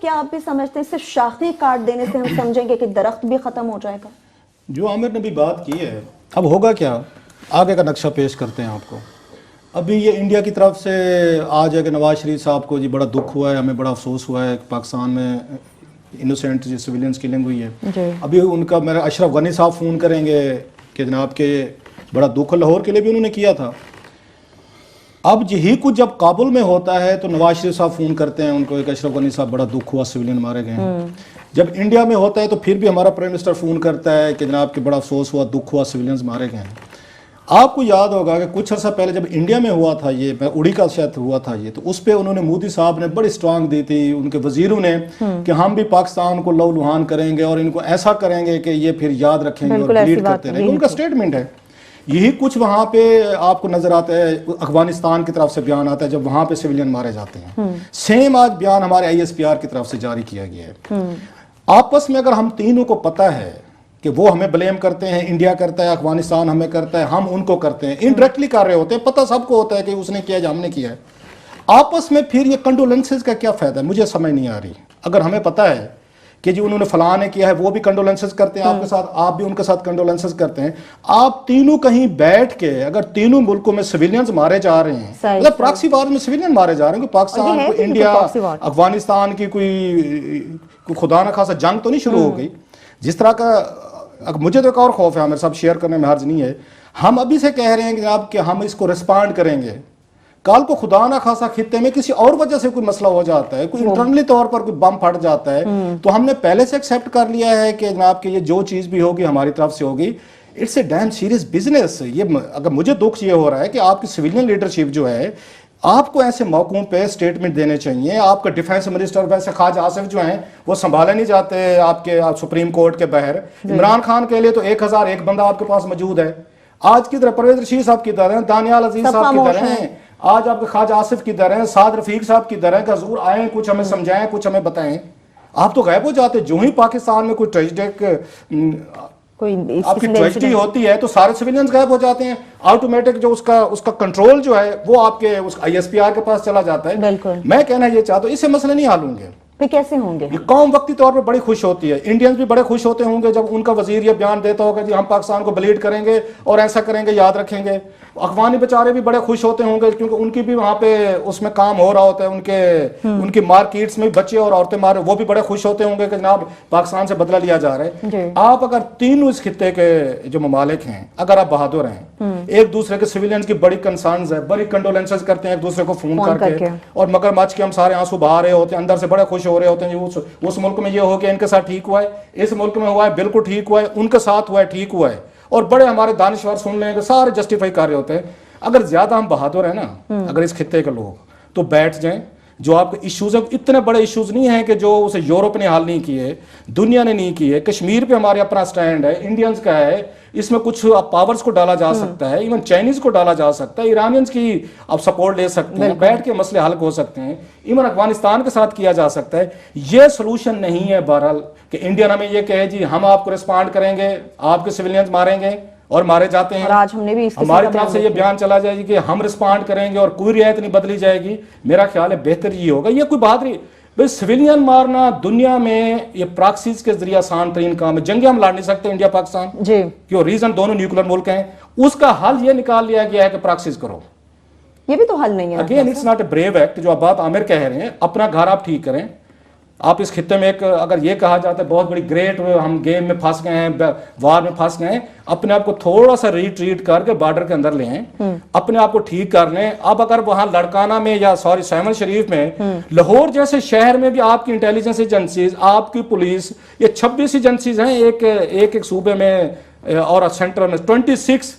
کیا آپ بھی سمجھتے ہیں صرف شاخیں کاٹ دینے سے ہم سمجھیں گے کہ درخت بھی ختم ہو جائے گا؟ جو عامر نے بھی بات کی ہے، اب ہوگا کیا؟ آگے کا نقشہ پیش کرتے ہیں آپ کو۔ ابھی یہ انڈیا کی طرف سے آج ہے کہ نواز شریف صاحب کو جی بڑا دکھ ہوا ہے، ہمیں بڑا افسوس ہوا ہے کہ پاکستان میں انوسینٹ سویلینس کلنگ ہوئی ہے۔ ابھی ان کا میرا اشرف غنی صاحب فون کریں گے کہ جناب کے بڑا دکھ، لاہور کے لیے بھی انہوں نے کیا تھا۔ اب یہی کچھ جب کابل میں ہوتا ہے تو نواز شریف صاحب فون کرتے ہیں ان کو، ایک اشرف غنی صاحب بڑا دکھ ہوا، سویلین مارے گئے ہیں۔ جب انڈیا میں ہوتا ہے تو پھر بھی ہمارا پرائم منسٹر فون کرتا ہے کہ جناب کہ بڑا افسوس ہوا، دکھ ہوا، سویلینز مارے گئے ہیں۔ آپ کو یاد ہوگا کہ کچھ عرصہ پہلے جب انڈیا میں ہوا تھا، یہ اڑی کا شاید ہوا تھا یہ، تو اس پہ انہوں نے مودی صاحب نے بڑی اسٹرانگ دی تھی، ان کے وزیروں نے، کہ ہم بھی پاکستان کو لو لہان کریں گے اور ان کو ایسا کریں گے کہ یہ پھر یاد رکھیں گے اور ڈیلیٹ کرتے رہیں گے۔ ان کا اسٹیٹمنٹ ہے یہی کچھ وہاں پہ آپ کو نظر آتا ہے۔ افغانستان کی طرف سے بیان آتا ہے جب وہاں پہ سویلین مارے جاتے ہیں، سیم آج بیان ہمارے ISPR کی طرف سے جاری کیا گیا ہے۔ آپس میں اگر ہم تینوں کو پتہ ہے کہ وہ ہمیں بلیم کرتے ہیں، انڈیا کرتا ہے، افغانستان ہمیں کرتا ہے، ہم ان کو کرتے ہیں، انڈائریکٹلی کر رہے ہوتے ہیں، پتہ سب کو ہوتا ہے کہ اس نے کیا یا ہم نے کیا ہے، آپس میں پھر یہ کنڈولنسز کا کیا فائدہ ہے؟ مجھے سمجھ نہیں آ رہی۔ اگر ہمیں پتہ ہے کہ جی انہوں نے فلاں نے کیا ہے، وہ بھی کنڈولنسز کرتے ہیں آپ کے ساتھ، آپ بھی ان کے ساتھ کنڈولنسز کرتے ہیں، آپ تینوں کہیں بیٹھ کے اگر تینوں ملکوں میں سویلینز مارے جا رہے ہیں، مطلب پراکسی وار میں سویلین مارے جا رہے ہیں، کوئی پاکستان کوئی انڈیا افغانستان کی کوئی خدا نہ خاصا جنگ تو نہیں شروع ہو گئی جس طرح کا۔ مجھے تو ایک اور خوف ہے، ہمارے ساتھ شیئر کرنے میں حرج نہیں ہے، ہم ابھی سے کہہ رہے ہیں کہ جناب کہ ہم اس کو ریسپانڈ کریں گے، کل کو خدا نہ خاصا خطے میں کسی اور وجہ سے کوئی مسئلہ ہو جاتا ہے، کوئی انٹرنلی طور پر کوئی بم پھٹ جاتا ہے، تو ہم نے پہلے سے ایکسیپٹ کر لیا ہے کہ جناب کہ یہ جو چیز بھی ہوگی ہماری طرف سے ہوگی۔ It's a damn serious business. یہ اگر مجھے دکھ یہ ہو رہا ہے کہ آپ کی سویلین لیڈرشپ جو ہے، آپ کو ایسے موقعوں پہ اسٹیٹمنٹ دینے چاہیے۔ آپ کا ڈیفینس منسٹر ویسے خواجہ آصف جو ہیں وہ سنبھالے نہیں جاتے آپ کے سپریم کورٹ کے باہر۔ عمران خان کے لیے تو 1001 بندہ آپ کے پاس موجود ہے۔ آج کی طرح پرویز رشید صاحب کی طرح ہیں، دانیال عزیز صاحب کی طرح ہیں، آج آپ کے خواجہ آصف کی طرح ہیں، سعد رفیق صاحب کی طرح کہ حضور آئیں، کچھ ہمیں سمجھائیں، کچھ ہمیں بتائیں۔ آپ تو غائب ہو جاتے۔ جو ہی پاکستان میں کوئی ٹریجڈک آپ کی ٹریجڈی ہوتی ہے تو سارے سویلینز غائب ہو جاتے ہیں، آٹومیٹک جو اس کا کنٹرول جو ہے وہ آپ کے ISPR کے پاس چلا جاتا ہے۔ میں کہنا یہ چاہتا ہوں اس سے مسئلے نہیں حل ہوں گے۔ پھر کیسے ہوں گے؟ یہ قوم وقتی طور پر بڑی خوش ہوتی ہے، انڈینز بھی بڑے خوش ہوتے ہوں گے جب ان کا وزیر یہ بیان دیتا ہوگا جی ہم پاکستان کو بلیڈ کریں گے اور ایسا کریں گے، یاد رکھیں گے۔ افغانی بیچارے بھی بڑے خوش ہوتے ہوں گے کیونکہ ان کی بھی وہاں پہ اس میں کام ہو رہا ہوتا ہے، ان کی مارکیٹس میں بچے اور عورتیں مارے، وہ بھی بڑے خوش ہوتے ہوں گے کہ جناب پاکستان سے بدلہ لیا جا رہا ہے۔ آپ اگر تینوں اس خطے کے جو ممالک ہیں اگر آپ بہادر ہیں، ایک دوسرے کے سویلینز کی بڑی کنسرنز ہے، بڑی کنڈولنسز کرتے ہیں ایک دوسرے کو فون کر کے، اور مگر مچ کے ہم سارے آنسو بہا رہے ہوتے ہیں، اندر سے بڑے خوش ہو رہے ہوتے ہیں، اس ملک میں یہ ہو گیا ان کے ساتھ ٹھیک ہوا ہے، اس ملک میں ہوا ہے بالکل ٹھیک ہوا ہے، ان کے ساتھ ہوا ہے ٹھیک ہوا ہے، اور بڑے ہمارے دانشور سن لیں گے، سارے جسٹیفائی کر رہے ہوتے ہیں۔ اگر زیادہ ہم بہادر ہیں نا، اگر اس خطے کے لوگ تو بیٹھ جائیں، جو آپ کے ایشوز ہیں اتنے بڑے ایشوز نہیں ہیں کہ جو اسے یورپ نے حل نہیں کیے، دنیا نے نہیں کیے، کشمیر پہ ہمارے اپنا سٹینڈ ہے، انڈینز کا ہے، اس میں کچھ پاورز کو ڈالا جا سکتا ہے، ایون چائنیز کو ڈالا جا سکتا ہے، ایرانینز کی آپ سپورٹ لے سکتے ہیں، بیٹھ کے مسئلے حل ہو سکتے ہیں، ایون افغانستان کے ساتھ کیا جا سکتا ہے۔ یہ سلوشن نہیں ہے بہرحال کہ انڈیا ہمیں یہ کہے جی ہم آپ کو ریسپانڈ کریں گے، آپ کے سویلینز ماریں گے اور مارے جاتے ہیں، ہماری طرف سے یہ بیان چلا جائے گی کہ ہم رسپانڈ کریں گے اور کوئی رعایت نہیں بدلی جائے گی۔ میرا خیال ہے بہتر یہ ہوگا۔ یہ کوئی بہادری بھائی سویلین مارنا دنیا میں یہ پراکسیز کے ذریعے آسان ترین کام ہے۔ جنگیں ہم لڑ نہیں سکتے انڈیا پاکستان، کیوں؟ ریزن دونوں نیوکلیر ملک ہیں، اس کا حل یہ نکال لیا گیا ہے کہ پراکسیز کرو۔ یہ بھی تو حل نہیں ہے۔ Again it's not a brave act, جو آپ بات عامر کہہ رہے ہیں، اپنا گھر آپ ٹھیک کریں۔ آپ اس خطے میں ایک اگر یہ کہا جاتا ہے بہت بڑی گریٹ ہم گیم میں پھنس گئے ہیں، وار میں پھنس گئے ہیں، اپنے آپ کو تھوڑا سا ریٹریٹ کر کے بارڈر کے اندر لیں، اپنے آپ کو ٹھیک کر لیں۔ اب اگر وہاں لڑکانہ میں یا سیون شریف میں، لاہور جیسے شہر میں بھی آپ کی انٹیلیجنس ایجنسیز، آپ کی پولیس، یہ 26 ایجنسیز ہیں ایک صوبے میں اور سینٹر میں 26۔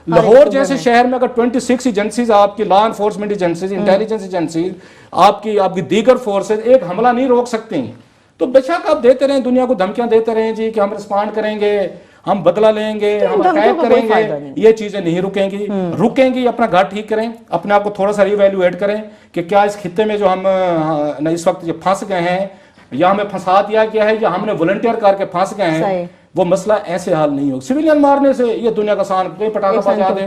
لاہور جیسے شہر میں اگر 26 ایجنسیز آپ کی law enforcement agencies, intelligence agencies, آپ کی دیگر فورسز ایک حملہ نہیں روک سکتی، تو بے شک آپ دیتے رہیں، دنیا کو دھمکیاں دیتے رہیں جی کہ ہم رسپانڈ کریں گے، ہم بدلہ لیں گے، ہم عقائد کریں گے، یہ چیزیں نہیں رکیں گی۔ اپنا گھر ٹھیک کریں، اپنے آپ کو تھوڑا سا ریویلویٹ کریں کہ کیا اس خطے میں جو ہم اس وقت پھنس گئے ہیں، یا ہمیں پھنسا دیا گیا ہے یا ہم نے والنٹیئر کر کے پھنس گئے ہیں، وہ مسئلہ ایسے حل نہیں ہوگا۔ سویلین مارنے سے یہ دنیا کا سان کوئی پٹاخہ بجا دے،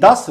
10,